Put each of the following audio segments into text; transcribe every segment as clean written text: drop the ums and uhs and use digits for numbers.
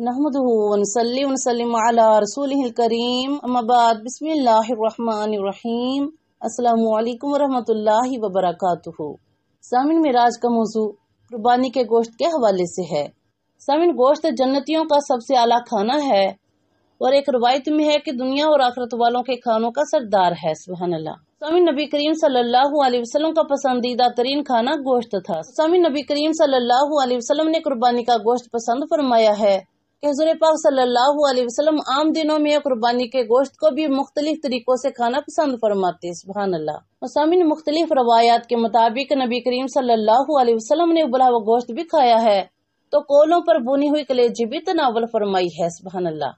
نحمدہ ونصلی ونسلم علی رسولہ الکریم اما بعد بسم اللہ الرحمن الرحیم السلام علیکم ورحمۃ اللہ وبرکاتہ۔ سامعین، معراج کا موضوع قربانی کے گوشت کے حوالے سے ہے۔ سامعین، گوشت جنتیوں کا سب سے اعلیٰ کھانا ہے اور ایک روایت میں ہے کہ دنیا اور آخرت والوں کے کھانوں کا سردار ہے۔ سبحان اللہ۔ سامعین، نبی کریم صلی اللہ علیہ وسلم کا پسندیدہ ترین کھانا گوشت تھا۔ سامعین، نبی کریم صلی اللہ علیہ وسلم نے قربانی کا گوشت پسند فرمایا ہے کہ حضور پاک صلی اللہ علیہ وسلم عام دنوں میں قربانی کے گوشت کو بھی مختلف طریقوں سے کھانا پسند فرماتے۔ سبحان اللہ۔ سامعین، مختلف روایات کے مطابق نبی کریم صلی اللہ علیہ وسلم نے ابلا ہوا گوشت بھی کھایا ہے تو کولوں پر بنی ہوئی کلیجی بھی تناول فرمائی ہے۔ سبحان اللہ۔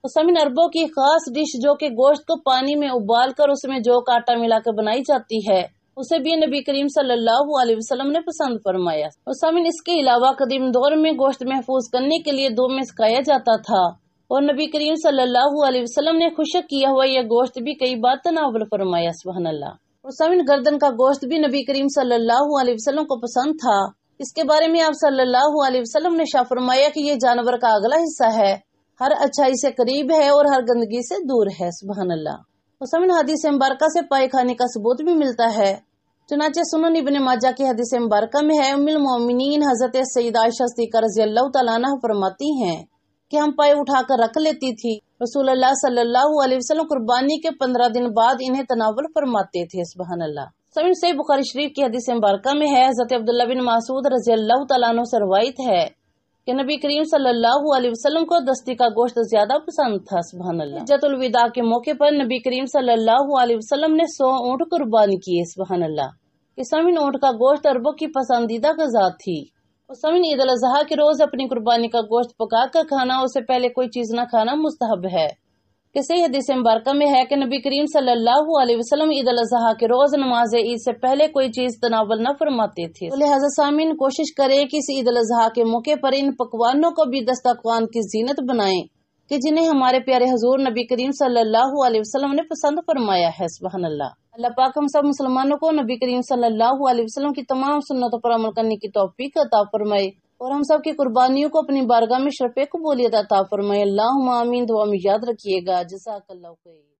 سامعین، عربوں کی خاص ڈش جو کہ گوشت کو پانی میں ابال کر اس میں جو آٹا ملا کر بنائی جاتی ہے اسے بھی نبی کریم صلی اللہ علیہ وسلم نے پسند فرمایا۔ اور سامعین، اس کے علاوہ قدیم دور میں گوشت محفوظ کرنے کے لیے دو میں سکھایا جاتا تھا اور نبی کریم صلی اللہ علیہ وسلم نے خشک کیا ہوا یہ گوشت بھی کئی بار تناول فرمایا۔ سبحان اللہ۔ اور سامعین، گردن کا گوشت بھی نبی کریم صلی اللہ علیہ وسلم کو پسند تھا۔ اس کے بارے میں آپ صلی اللہ علیہ وسلم نے شاہ فرمایا کہ یہ جانور کا اگلا حصہ ہے، ہر اچھائی سے قریب ہے اور ہر گندگی سے دور ہے۔ سبحان اللہ۔ سامعین، حدیث مبارکہ سے پائے کھانے کا ثبوت بھی ملتا ہے۔ چنانچہ سنن ابن ماجہ کی حدیث مبارکہ میں ہے، ام المومنین حضرت سیدہ عائشہ صدیقہ رضی اللہ تعالیٰ عنہ فرماتی ہیں کہ ہم پائے اٹھا کر رکھ لیتی تھی، رسول اللہ صلی اللہ علیہ وسلم قربانی کے 15 دن بعد انہیں تناول فرماتے تھے۔ سبحان اللہ۔ سامعین، صحیح بخاری شریف کی حدیث مبارکہ میں ہے، حضرت عبداللہ بن مسعود رضی اللہ تعالیٰ عنہ سے روایت ہے کہ نبی کریم صلی اللہ علیہ وسلم کو دستی کا گوشت زیادہ پسند تھا۔ سبحان اللہ۔ حجۃ الوداع کے موقع پر نبی کریم صلی اللہ علیہ وسلم نے 100 اونٹ قربان کیے۔ سبحان اللہ۔ کہ سامعین، اونٹ کا گوشت عربوں کی پسندیدہ غذا تھی۔ اور سامعین، عید الاضحیٰ کے روز اپنی قربانی کا گوشت پکا کر کھانا، اس سے پہلے کوئی چیز نہ کھانا مستحب ہے۔ کہ صحیح حدیث مبارکہ میں ہے کہ نبی کریم صلی اللہ علیہ وسلم عید الاضحیٰ کے روز نماز عید سے پہلے کوئی چیز تناول نہ فرماتے تھے۔ لہٰذا سامعین، کوشش کریں کہ اس عید الاضحیٰ کے موقع پر ان پکوانوں کو بھی دسترخوان کی زینت بنائیں کہ جنہیں ہمارے پیارے حضور نبی کریم صلی اللہ علیہ وسلم نے پسند فرمایا ہے۔ سبحان اللہ۔ اللہ پاک ہم سب مسلمانوں کو نبی کریم صلی اللہ علیہ وسلم کی تمام سنتوں پر عمل کرنے کی توفیق عطا فرمائے اور ہم سب کی قربانیوں کو اپنی بارگاہ میں شرف قبولیت عطا فرمائے۔ اللہم آمین۔ دعا میں یاد رکھیے گا۔ جزاک اللہ خیر۔